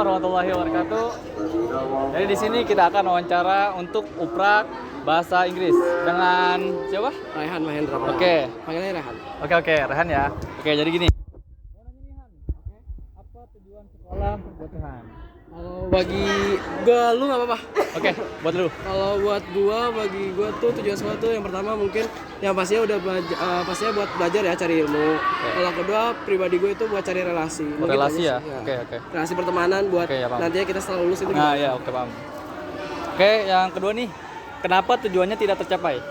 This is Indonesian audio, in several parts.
warahmatullahi wabarakatuh. Jadi di sini kita akan wawancara untuk uprak bahasa Inggris dengan siapa? Rehan Mahendra. Oke. Panggilnya Rehan. Oke, Rehan ya. Oke, jadi gini. Apa tujuan sekolah buat Rehan? Kalau bagi gua lu nggak apa-apa. Oke, buat lu. Kalau buat gua, bagi gua tuh tujuan sekolah tuh yang pertama mungkin yang pastinya pastinya buat belajar ya, cari ilmu. Kalau kedua pribadi gua itu buat cari relasi. Mungkin Relasi ya? aja sih, Oke. relasi pertemanan buat Oke, ya, paham. nantinya kita setelah lulus itu Nah, gimana. ya, oke, paham. Oke, yang kedua nih. Kenapa tujuannya tidak tercapai?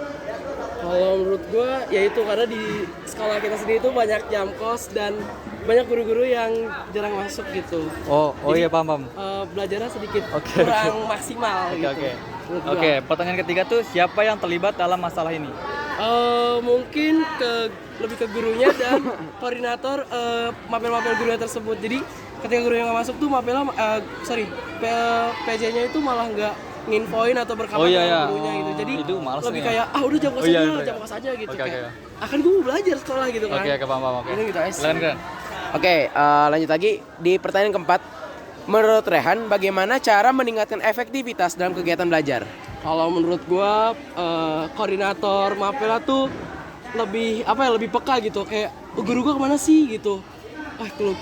Kalau menurut gua yaitu karena di sekolah kita sendiri itu banyak jam kos dan banyak guru-guru yang jarang masuk gitu. Oh Jadi, iya, paham. Belajarnya sedikit Oke, kurang maksimal gitu. menurut gua. Oke, pertanyaan ketiga tuh siapa yang terlibat dalam masalah ini? Mungkin lebih ke gurunya dan koordinator mapel-mapel gurunya tersebut. Jadi ketika gurunya nggak masuk tuh mapelnya PJ-nya itu malah nggak nginfoin atau berkabar dengan gurunya gitu. Jadi itu males lebih nih, kayak udah jam kos aja, jam kos aja gitu. Oke. Akan gue mau belajar sekolah gitu kan. Oke, paham. Oke. Ini gitu aja. Keren. Oke, lanjut lagi di pertanyaan keempat. Menurut Rehan, bagaimana cara meningkatkan efektivitas dalam kegiatan belajar? Kalau menurut gua koordinator mapelnya tuh lebih peka gitu, kayak guru gua kemana sih gitu.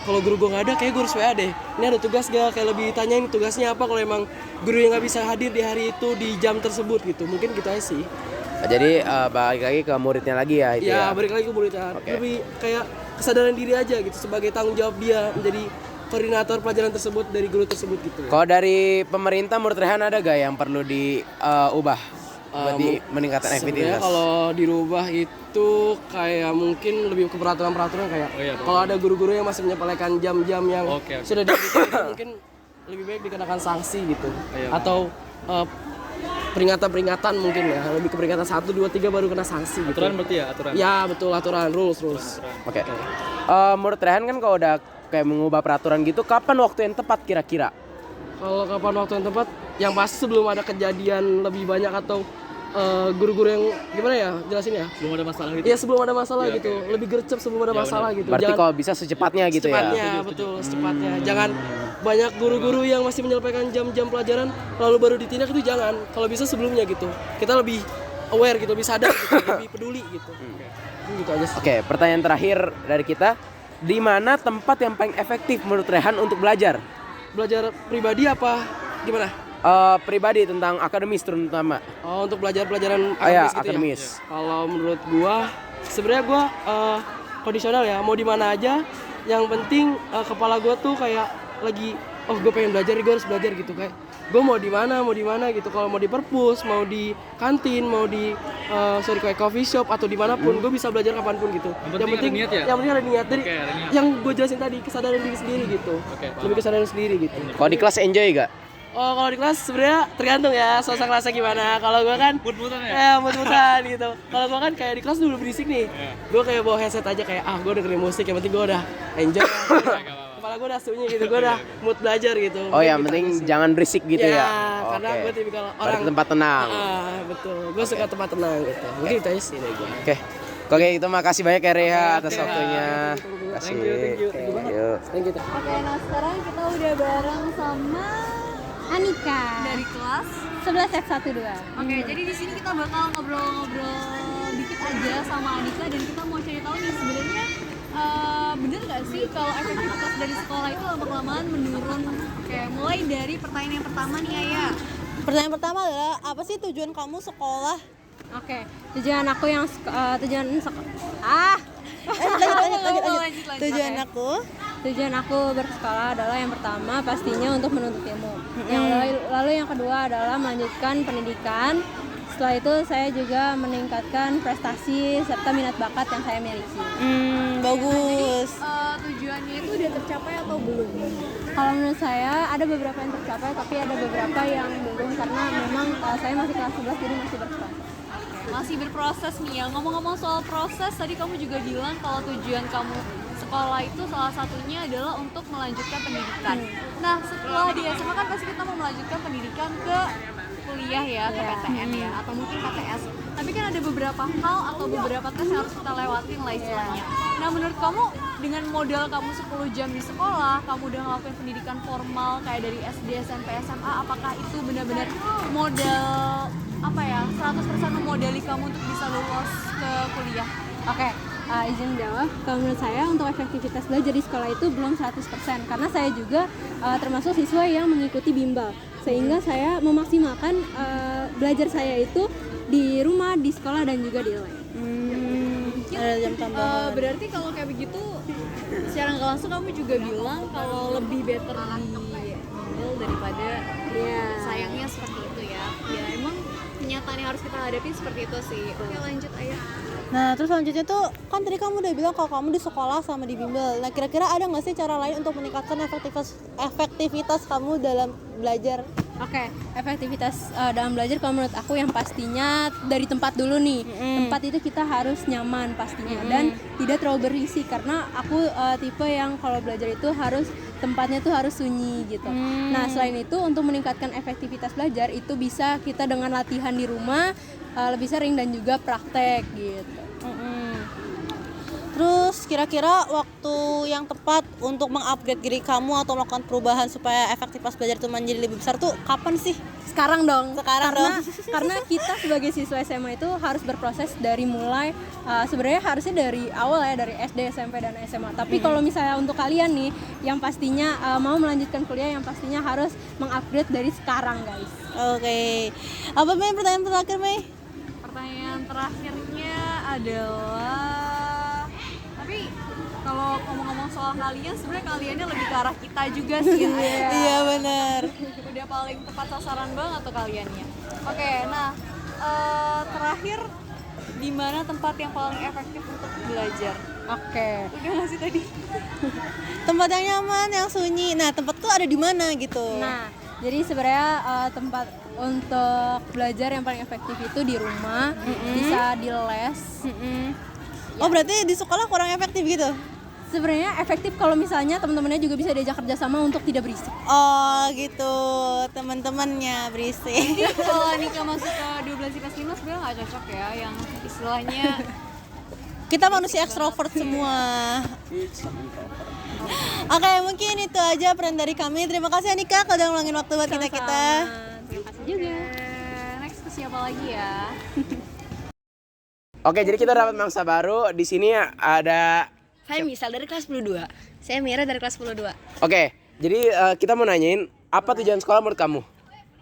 Kalau guru gua nggak ada, kayak gua harus WA deh. Ini ada tugas gak? Kayak lebih tanyain tugasnya apa. Kalau emang guru yang nggak bisa hadir di hari itu di jam tersebut gitu, mungkin gitu aja sih. Jadi balik lagi ke muridnya lagi ya itu ya. Ya balik lagi ke muridnya. Oke. Lebih kayak kesadaran diri aja gitu sebagai tanggung jawab dia menjadi koordinator pelajaran tersebut dari guru tersebut gitu. Kalau dari pemerintah menurut Rehan ada gak yang perlu diubah buat meningkatkan Sebenarnya efektivitas? kalau dirubah itu kayak mungkin lebih ke peraturan kayak kalau ada guru-guru yang masih menyepelekan jam-jam yang sudah diberikan mungkin lebih baik dikenakan sanksi gitu. Atau peringatan mungkin ya, lebih ke peringatan 1, 2, 3 baru kena sanksi gitu. Aturan berarti ya, aturan. Ya betul, aturan, rules. Oke. Menurut Rehan kan kalau udah kayak mengubah peraturan gitu, kapan waktu yang tepat kira-kira? Kalau kapan waktu yang tepat, yang pasti sebelum ada kejadian lebih banyak atau guru-guru yang gimana ya jelasin ya? Belum ada masalah gitu. Iya sebelum ada masalah gitu, lebih gercep sebelum ada masalah gitu. Berarti kalau bisa secepatnya gitu secepatnya, ya? betul, secepatnya. Jangan banyak guru-guru yang masih menyelesaikan jam-jam pelajaran lalu baru ditindak, itu jangan. Kalau bisa sebelumnya gitu. Kita lebih aware gitu, lebih sadar gitu, lebih peduli gitu. Gitu aja sih. Oke, pertanyaan terakhir dari kita. Di mana tempat yang paling efektif menurut Rehan untuk belajar? Belajar pribadi apa gimana? Pribadi tentang akademis terutama. Oh, untuk belajar pelajaran Ya, akademis gitu akademis. ya. Kalau menurut gua sebenarnya gua kondisional ya, mau di mana aja. Yang penting kepala gua tuh kayak lagi gua pengen belajar, gua harus belajar gitu kayak. Gua mau di mana gitu. Kalau mau di perpus, mau di kantin, mau di kayak coffee shop atau dimanapun, gue bisa belajar kapanpun gitu. Yang penting ada niat ya? Yang penting ada niat. Dari ada niat. yang gue jelasin tadi, kesadaran diri sendiri gitu. Lebih kesadaran sendiri gitu. Kalau di kelas enjoy gak? Oh, kalau di kelas sebenarnya tergantung ya suasana kelasnya gimana. Kalau gue kan Mut-mutan ya? mut-mutan gitu. Kalau gue kan kayak di kelas dulu berisik nih. Gue kayak bawa headset aja kayak gue dengerin musik, yang penting gue udah enjoy. Kepala gue udah sunyi gitu, gue udah mood belajar gitu. Oh, yang penting jangan berisik gitu ya? Karena Oke. gue tipikal orang Berarti tempat tenang. betul. Gue suka tempat tenang gitu. Mungkin itu aja sih dari gue. Oke, itu makasih banyak ya Reha atas Oke. waktunya. Thank you. Thank you. Thank you. Oke, nah sekarang kita udah bareng sama Anika dari kelas. 11 F12. Oke, jadi di sini kita bakal ngobrol-ngobrol dikit aja sama Anika dan kita mau cari tahu nih sebenarnya bener nggak sih kalau efektivitas dari sekolah itu lama-kelamaan menurun? Kayak mulai dari pertanyaan yang pertama nih Aya. Pertanyaan pertama adalah apa sih tujuan kamu sekolah? Oke, tujuan aku yang Lanjut. Tujuan Tujuan aku bersekolah adalah yang pertama pastinya untuk menuntut ilmu. Lalu yang kedua adalah melanjutkan pendidikan. Setelah itu saya juga meningkatkan prestasi serta minat bakat yang saya miliki. Bagus. Tujuannya itu udah tercapai atau belum? Kalau menurut saya ada beberapa yang tercapai, tapi ada beberapa yang belum karena memang saya masih kelas 11 jadi masih berproses. Masih berproses nih ya. Ngomong-ngomong soal proses, tadi kamu juga bilang kalau tujuan kamu sekolah itu salah satunya adalah untuk melanjutkan pendidikan. Nah, setelah di SMA kan pasti kita mau melanjutkan pendidikan ke kuliah ya, ke PTN ya, atau mungkin KTS. Tapi kan ada beberapa hal atau beberapa tes yang harus kita lewatin lah istilahnya. Nah menurut kamu dengan modal kamu 10 jam di sekolah, kamu udah ngelakuin pendidikan formal kayak dari SD, SMP, SMA, apakah itu benar-benar modal apa ya 100% memodali kamu untuk bisa lulus ke kuliah? Oke, izin jawab. Kalau menurut saya untuk efektivitas belajar di sekolah itu belum 100% karena saya juga termasuk siswa yang mengikuti bimbel. Sehingga saya memaksimalkan belajar saya itu di rumah, di sekolah dan juga di les. Ada jam tambahan. Berarti kalau kayak begitu secara nggak langsung kamu juga bilang kalau lebih better di bimbel daripada sayangnya seperti itu ya. Ya emang kenyataan yang harus kita hadapi seperti itu sih. Oke lanjut Ayah. Nah, terus selanjutnya tuh kan tadi kamu udah bilang kalau kamu di sekolah sama di bimbel. Nah, kira-kira ada nggak sih cara lain untuk meningkatkan efektivitas kamu dalam belajar? Oke, efektivitas dalam belajar kalau menurut aku yang pastinya dari tempat dulu nih. Tempat itu kita harus nyaman pastinya dan tidak terlalu berisi karena aku tipe yang kalau belajar itu harus tempatnya tuh harus sunyi gitu. Nah, selain itu untuk meningkatkan efektivitas belajar itu bisa kita dengan latihan di rumah lebih sering dan juga praktek gitu. Terus kira-kira waktu yang tepat untuk mengupgrade diri kamu atau melakukan perubahan supaya efektivitas belajar itu menjadi lebih besar tuh kapan sih? Sekarang dong. Sekarang karena kita sebagai siswa SMA itu harus berproses dari mulai sebenarnya harusnya dari awal ya, dari SD, SMP dan SMA. Tapi kalau misalnya untuk kalian nih yang pastinya mau melanjutkan kuliah yang pastinya harus mengupgrade dari sekarang, guys. Oke. Apa Mei pertanyaan terakhir Mei? Pertanyaan terakhirnya adalah, tapi kalau ngomong-ngomong soal kalian, sebenarnya kaliannya lebih ke arah kita juga sih. Iya benar. Udah paling tepat sasaran banget tuh kaliannya. Oke, nah terakhir di mana tempat yang paling efektif untuk belajar? Oke. Udah nggak sih tadi? Tempat yang nyaman, yang sunyi. Nah, tempat tuh ada di mana gitu? Nah, jadi sebenarnya tempat untuk belajar yang paling efektif itu di rumah, bisa di les. Oh, berarti di sekolah kurang efektif gitu? Sebenarnya efektif kalau misalnya teman-temannya juga bisa diajak kerjasama untuk tidak berisik. Oh, gitu. Teman-temannya berisik. Kalau Anika masuk ke 12 IPS 5 sebenarnya nggak cocok ya, yang istilahnya Kita manusia ekstrovert semua. Oke, mungkin itu aja peran dari kami. Terima kasih Anika kalau udah ngulangin waktu buat kita. Terima kasih juga. next ke siapa lagi ya? Oke, jadi kita dapat mangsa baru. Di sini ada Saya misal dari kelas 12. Saya Mira dari kelas 12. Oke, jadi kita mau nanyain apa tujuan sekolah menurut kamu?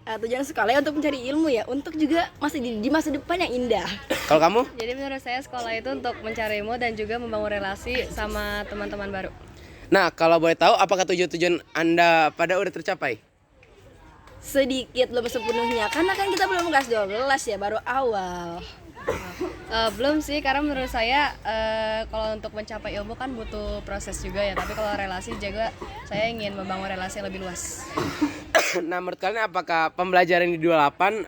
Tujuan sekolah ya untuk mencari ilmu ya, untuk juga masih di masa depan yang indah. Kalau kamu? Jadi menurut saya sekolah itu untuk mencari ilmu dan juga membangun relasi sama teman-teman baru. Nah, kalau boleh tahu apakah tujuan-tujuan Anda pada udah tercapai? Sedikit belum sepenuhnya, karena kan kita belum kelas 12 ya, baru awal. Belum sih, karena menurut saya kalau untuk mencapai ilmu kan butuh proses juga ya. Tapi kalau relasi juga saya ingin membangun relasi yang lebih luas. Nah, menurut kalian apakah pembelajaran di 28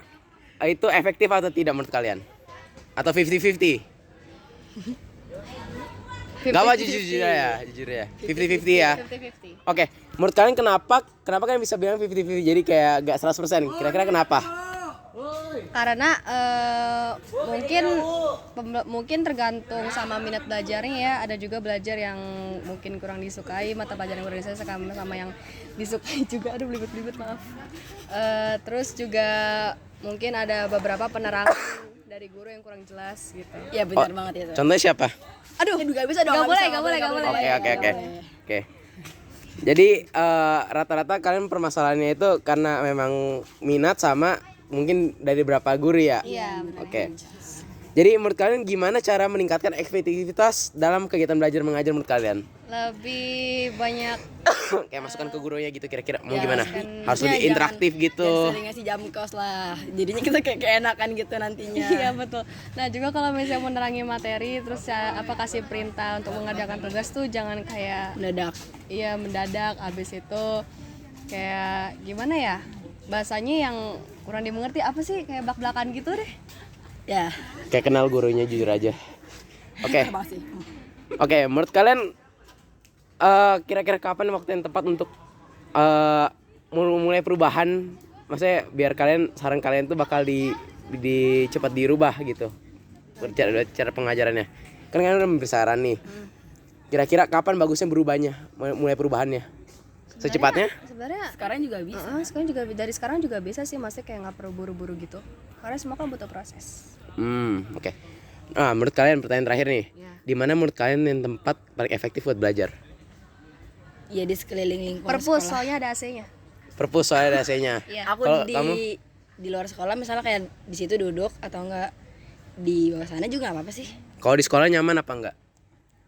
itu efektif atau tidak menurut kalian? Atau 50-50? Gak apa jujur ya, 50-50 ya. 50-50. Oke, menurut kalian kenapa kalian bisa bilang 50-50 jadi kayak gak 100%? Kira-kira kenapa? Karena mungkin tergantung sama minat belajarnya ya. Ada juga belajar yang mungkin kurang disukai, mata pelajaran yang kurang disukai sama yang disukai juga. Aduh belibet maaf. Terus juga mungkin ada beberapa penerangan dari guru yang kurang jelas gitu. Ya benar banget itu. Contohnya siapa? Aduh, gak bisa dong. Gak boleh. Oke. Jadi rata-rata kalian permasalahannya itu karena memang minat sama mungkin dari berapa guru ya? Iya, benar. Oke. Jadi menurut kalian gimana cara meningkatkan efektivitas dalam kegiatan belajar mengajar menurut kalian? Lebih banyak Kayak masukan ke gurunya gitu kira-kira mau gimana? masukan- Harus lebih interaktif gitu. Jangan sering ngasih jam kos lah. Jadinya kita kayak keenakan gitu nantinya. Iya betul. Nah juga kalau misalnya menerangi materi terus kasih perintah untuk mengerjakan tugas tuh jangan kayak Mendadak. iya mendadak. Abis itu kayak gimana ya bahasanya yang kurang dimengerti apa sih kayak belak-belakan gitu deh. Ya. Kayak kenal gurunya jujur aja. Oke. Makasih. Oke, menurut kalian kira-kira kapan waktu yang tepat untuk mulai perubahan maksudnya biar saran kalian tuh bakal di cepat dirubah gitu. Cara pengajarannya. Kan kalian udah bersaran nih. Kira-kira kapan bagusnya berubahnya? Mulai perubahannya? Secepatnya? Sebenarnya Sekarang juga bisa. sekarang juga dari sekarang juga bisa sih, maksudnya kayak nggak perlu buru-buru gitu. Karena semua kan butuh proses. Oke. Nah, menurut kalian pertanyaan terakhir nih. Ya. Di mana menurut kalian yang tempat paling efektif buat belajar? Ya di sekeliling lingkungan Perpus sekolah. soalnya ada AC-nya. Perpus soalnya ada AC-nya. Aku Kalau di kamu? di luar sekolah misalnya kayak di situ duduk atau enggak di bawah sana juga nggak apa-apa sih. Kalau di sekolah nyaman apa enggak?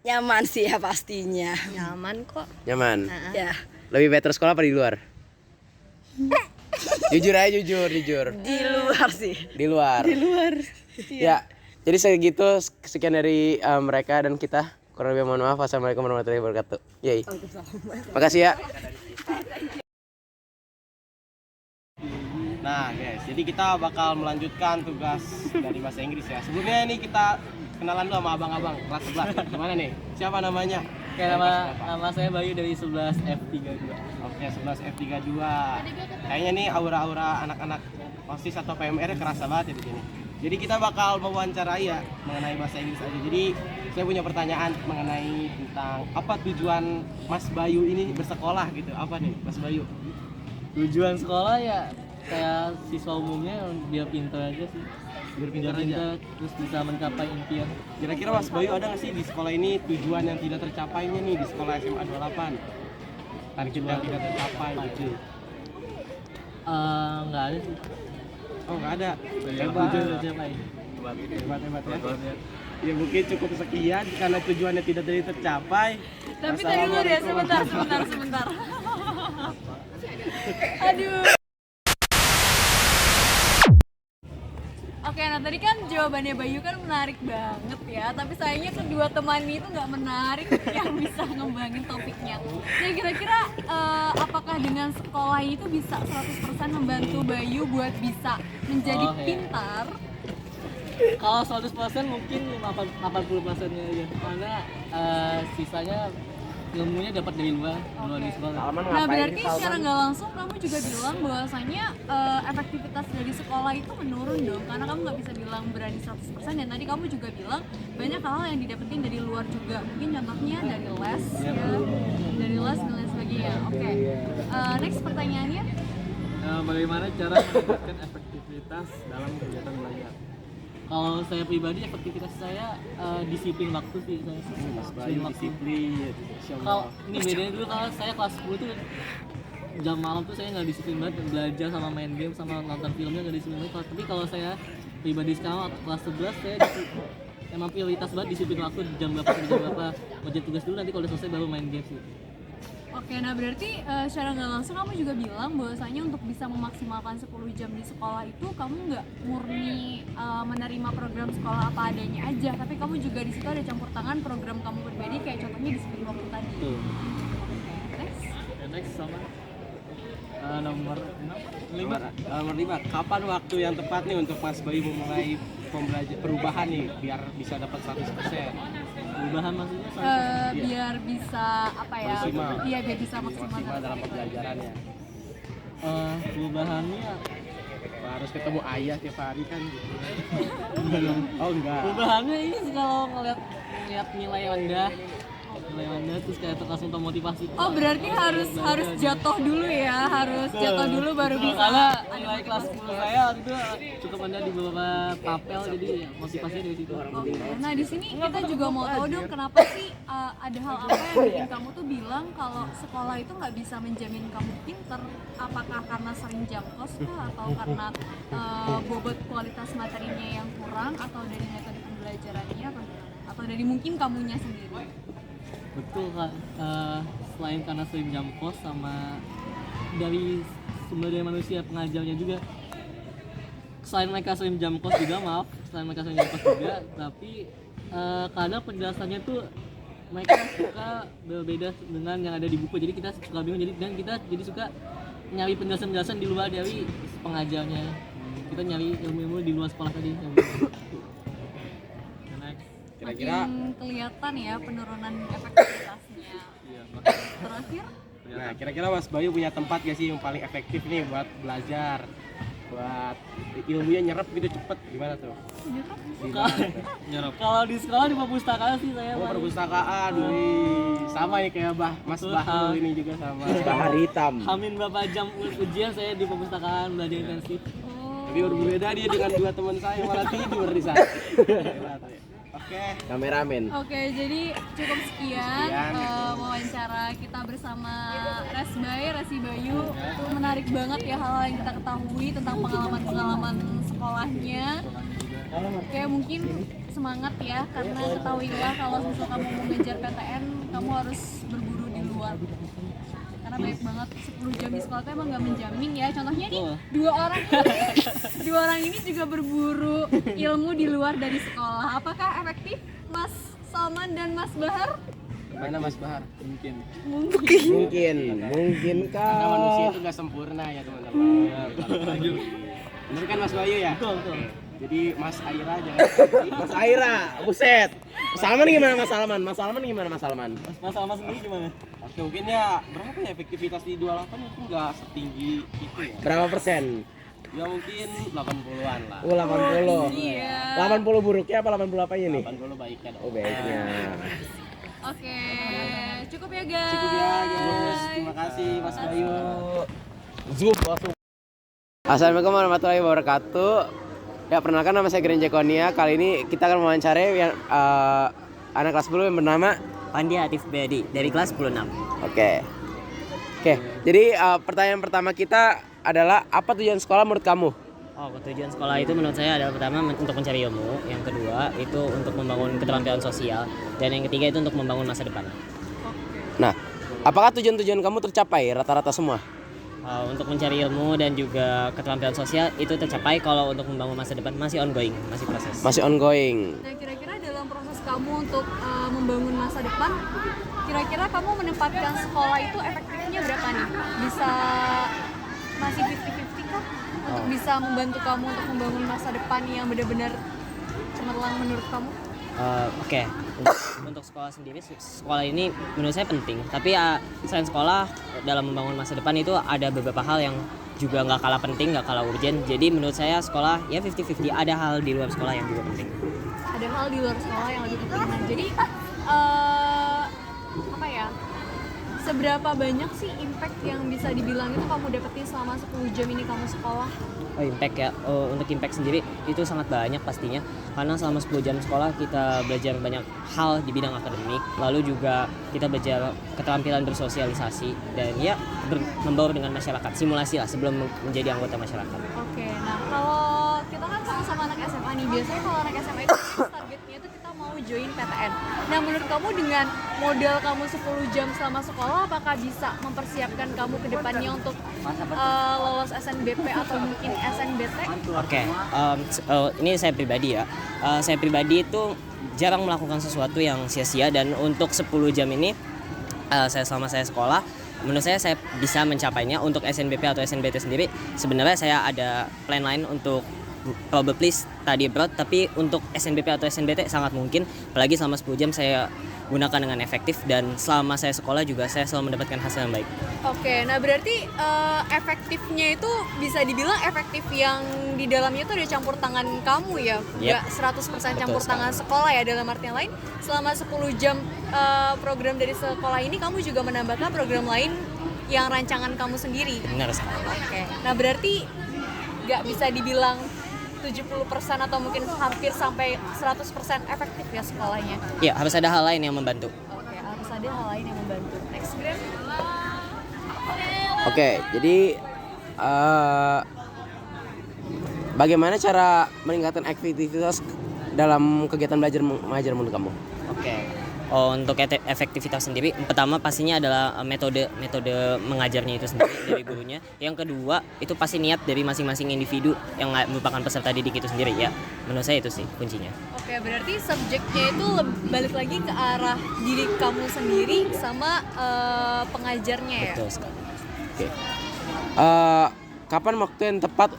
Nyaman sih ya pastinya. Nyaman kok. Nyaman. Ya Lebih better sekolah apa di luar? Jujur aja, jujur. di luar sih. Di luar. Ya, jadi segitu sekian dari mereka dan kita. Kurang lebih mohon maaf. Wassalamualaikum warahmatullahi wabarakatuh. Yay. Makasih ya. Nah guys, jadi kita bakal melanjutkan tugas dari bahasa Inggris ya. Sebelumnya ini kita kenalan dulu sama abang-abang kelas 11. Gimana nih? Siapa namanya? Oke, nama saya Bayu dari 11 F32. Oke, 11 F32. Kayaknya nih aura-aura anak-anak OSIS atau PMR kerasa banget ya di sini. Jadi kita bakal mewawancarai ya mengenai bahasa Inggris aja. Jadi saya punya pertanyaan mengenai tentang apa tujuan Mas Bayu ini bersekolah gitu. Apa nih Mas Bayu? Tujuan sekolah ya kayak siswa umumnya biar pintar aja sih. Biar pintar aja. Terus bisa mencapai impian. Kira-kira Mas Bayu ada nggak sih di sekolah ini tujuan yang tidak tercapainya nih di sekolah SMA 28? Target yang tidak tercapai gitu. Nggak ada sih. Oh nggak ada. Tujuan tercapai. Hebat ya. Ya mungkin cukup sekian karena tujuannya tidak tercapai. Tapi tadi dulu deh, sebentar. Aduh. Oke, nah tadi kan jawabannya Bayu kan menarik banget ya. Tapi sayangnya kedua teman itu nggak menarik yang bisa ngembangin topiknya. Ya kira-kira apakah dengan sekolah itu bisa 100% membantu Bayu buat bisa menjadi Oke. pintar? Kalau 100% mungkin 80%-nya aja. Karena sisanya ilmunya dapat dari luar di sekolah. Nah berarti secara nggak langsung kamu juga bilang bahwasanya efektivitas dari sekolah itu menurun dong, karena kamu nggak bisa bilang berani 100%, dan tadi kamu juga bilang banyak hal yang didapetin dari luar juga, mungkin contohnya dari les ya, dari les dan lain sebagainya. Oke. Next pertanyaannya, Bagaimana cara meningkatkan efektivitas dalam kegiatan belajar? Kalau saya pribadi, efektivitas saya disiplin waktu sih. Disiplin. Kalau ini bedanya dulu, kalau saya kelas 10 tuh jam malam tuh saya nggak disiplin banget, belajar sama main game sama nonton filmnya nggak disiplin banget. Tapi kalau saya pribadi sekarang kelas 11 saya emang prioritas banget disiplin waktu, jam berapa sampai jam berapa, ngerjain tugas dulu, nanti kalau udah selesai baru main game sih. oke, nah berarti secara nggak langsung kamu juga bilang bahwasanya untuk bisa memaksimalkan 10 jam di sekolah itu kamu nggak murni menerima program sekolah apa adanya aja, tapi kamu juga di situ ada campur tangan program kamu pribadi, kayak contohnya disiplin waktu tadi. Tuh. Next. Next sama nomor 5. Nomor 5. Kapan waktu yang tepat nih untuk Mas Bayu memulai perubahan nih biar bisa dapat 100%? Perubahan maksudnya Biar bisa apa ya? Maksimal. Iya, biar bisa maksimal. Maksimal dalam pembelajarannya. perubahannya Harus ketemu ayah tiap hari kan gitu. Oh enggak. perubahannya ini sih kalau ngeliat nilai rendah terus kayak langsung termotivasi. Oh, berarti harus jatuh dulu ya, harus jatuh dulu baru bisa. Karena nilai kelas 10 saya waktu itu cukup rendah di beberapa papel, jadi ya, motivasinya dari situ. Oke. Nah di sini kita juga mau tahu dong kenapa sih ada hal apa yang bikin kamu tuh bilang kalau sekolah itu nggak bisa menjamin kamu pinter? Apakah karena sering jam kos kah, atau karena bobot kualitas materinya yang kurang, atau dari metode pembelajarannya, atau dari mungkin kamunya sendiri? Betul Kak, selain karena sering jam kos sama dari sumber daya manusia pengajarnya juga. Selain mereka sering jam kos juga, tapi kadang penjelasannya tuh mereka suka berbeda dengan yang ada di buku, jadi kita suka bingung, dan kita jadi suka nyari penjelasan di luar dari pengajarnya. Kita nyari ilmu-ilmu di luar sekolah tadi. Kira-kira Makin kelihatan ya penurunan efektivitasnya. Terakhir, Nah, kira-kira Mas Bayu punya tempat gak sih yang paling efektif nih buat belajar? Buat ilmunya nyerap gitu cepet, gimana tuh? Nyerap. Kalau di sekolah di perpustakaan sih saya. Oh, perpustakaan, wih. Sama nih kayak Mas Bahrul ini juga sama. Bahar hitam. Hamin berapa jam ujian saya di perpustakaan belajar intensif. Tapi berbeda dia dengan dua teman saya yang malah tidur di sana. Oke. Kameramen. Oke, jadi cukup sekian wawancara kita bersama Resi Bayu. Itu menarik banget ya hal-hal yang kita ketahui tentang pengalaman-pengalaman sekolahnya. Oke, mungkin semangat ya, karena ketahuilah kalau misalnya kamu mau ngejar PTN, kamu harus berburu di luar. Karena banyak banget 10 jam di sekolah itu emang gak menjamin ya. Contohnya nih, dua orang ini juga berburu ilmu di luar dari sekolah. Apakah efektif, Mas Salman dan Mas Bahar? Mana Mas Bahar? Mungkin. Mungkinkah? Karena manusia itu gak sempurna ya teman-teman. Bener kan Mas Bayu ya? Betul. Jadi Mas Aira jangan Mas Aira, buset. Mas Salman gimana Mas Salman? Mas Salman? Mas Salman sendiri gimana? Oke, mungkin ya berapa ya efektivitas di 28 mungkin nggak setinggi itu ya. Berapa persen? Ya mungkin 80-an lah. 80. Iya. 80 buruknya apa 80 apanya nih? 80 baiknya dong. Oh, baiknya. Oke, cukup ya guys. Cukup ya guys. Terima kasih Mas Bayu. Zoom langsung. Assalamualaikum warahmatullahi wabarakatuh. Ya, perkenalkan nama saya Gren Jekonia. Kali ini kita akan mewawancarai yang anak kelas 10 yang bernama Pandi Atif Bedi dari kelas 10-6. Oke. Jadi pertanyaan pertama kita adalah apa tujuan sekolah menurut kamu? Oh, tujuan sekolah itu menurut saya adalah pertama untuk mencari ilmu, yang kedua itu untuk membangun keterampilan sosial, dan yang ketiga itu untuk membangun masa depan. Nah, apakah tujuan-tujuan kamu tercapai rata-rata semua? Untuk mencari ilmu dan juga keterampilan sosial itu tercapai. Kalau untuk membangun masa depan masih ongoing, masih proses. Masih ongoing. Nah, kira-kira dalam proses kamu untuk membangun masa depan, kira-kira kamu menempatkan sekolah itu efektifnya berapa nih? Bisa masih 50-50 kah? Untuk bisa membantu kamu untuk membangun masa depan yang benar-benar cemerlang menurut kamu? Oke. Untuk sekolah sendiri, sekolah ini menurut saya penting. Tapi selain sekolah, dalam membangun masa depan itu ada beberapa hal yang juga nggak kalah penting, nggak kalah urgent. Jadi menurut saya sekolah ya 50-50. Ada hal di luar sekolah yang juga penting. Ada hal di luar sekolah yang lebih penting. Nah, jadi apa ya? Seberapa banyak sih impact yang bisa dibilang itu kamu dapetin selama 10 jam ini kamu sekolah? Impact ya, untuk impact sendiri itu sangat banyak pastinya, karena selama 10 jam sekolah kita belajar banyak hal di bidang akademik, lalu juga kita belajar keterampilan bersosialisasi dan ya membaur dengan masyarakat, simulasi lah sebelum menjadi anggota masyarakat. Oke, nah kalau kita kan sama-sama anak SMA nih, biasanya kalau anak SMA itu targetnya itu kita mau join PTN. Nah, menurut kamu dengan modal kamu 10 jam selama sekolah, apakah bisa mempersiapkan kamu ke depannya untuk lolos SNBP atau mungkin SNBT? Oke, ini saya pribadi ya. Saya pribadi itu jarang melakukan sesuatu yang sia-sia, dan untuk 10 jam ini selama saya sekolah, menurut saya bisa mencapainya. Untuk SNBP atau SNBT sendiri sebenarnya saya ada plan lain untuk probably study abroad, tapi untuk SNBP atau SNBT sangat mungkin, apalagi selama 10 jam saya gunakan dengan efektif, dan selama saya sekolah juga saya selalu mendapatkan hasil yang baik. Oke, nah berarti efektifnya itu bisa dibilang efektif yang di dalamnya itu ada campur tangan kamu ya? Nggak 100% campur tangan sekolah ya, dalam artian lain selama 10 jam program dari sekolah ini kamu juga menambahkan program lain yang rancangan kamu sendiri? Benar sekali. Oke, nah berarti nggak bisa dibilang 70% atau mungkin hampir sampai 100% efektif ya sekolahnya? Iya, harus ada hal lain yang membantu. Oke, harus ada hal lain yang membantu. Next Gram. Oke, jadi bagaimana cara meningkatkan aktivitas dalam kegiatan belajar mengajar menurut kamu? Oke. Untuk efektivitas sendiri, pertama pastinya adalah metode mengajarnya itu sendiri dari gurunya. Yang kedua itu pasti niat dari masing-masing individu yang merupakan peserta didik itu sendiri ya. Menurut saya itu sih kuncinya. Oke, berarti subjeknya itu balik lagi ke arah diri kamu sendiri sama pengajarnya ya? Betul sekali. Oke. Kapan waktu yang tepat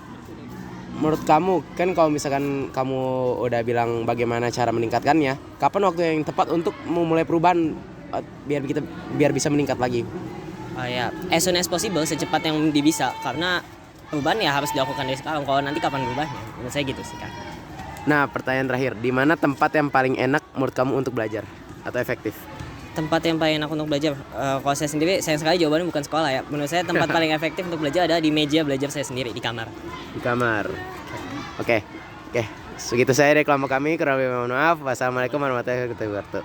menurut kamu? Kan kalau misalkan kamu udah bilang bagaimana cara meningkatkannya, kapan waktu yang tepat untuk memulai perubahan biar bisa meningkat lagi? ya as soon as possible, secepat yang bisa, karena perubahan ya harus dilakukan dari sekarang. Kalau nanti kapan berubahnya? Menurut saya gitu sih, Kak. Nah, pertanyaan terakhir, di mana tempat yang paling enak menurut kamu untuk belajar atau efektif? Tempat yang paling enak untuk belajar, kalau saya sendiri, sayang sekali jawabannya bukan sekolah ya. Menurut saya tempat paling efektif untuk belajar adalah di meja belajar saya sendiri, di kamar. Di kamar. Oke. Segitu saya dari kelompok kami. Kurang lebih mohon maaf. Wassalamualaikum warahmatullahi wabarakatuh.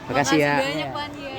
Makasih ya. Banyak Pan ya.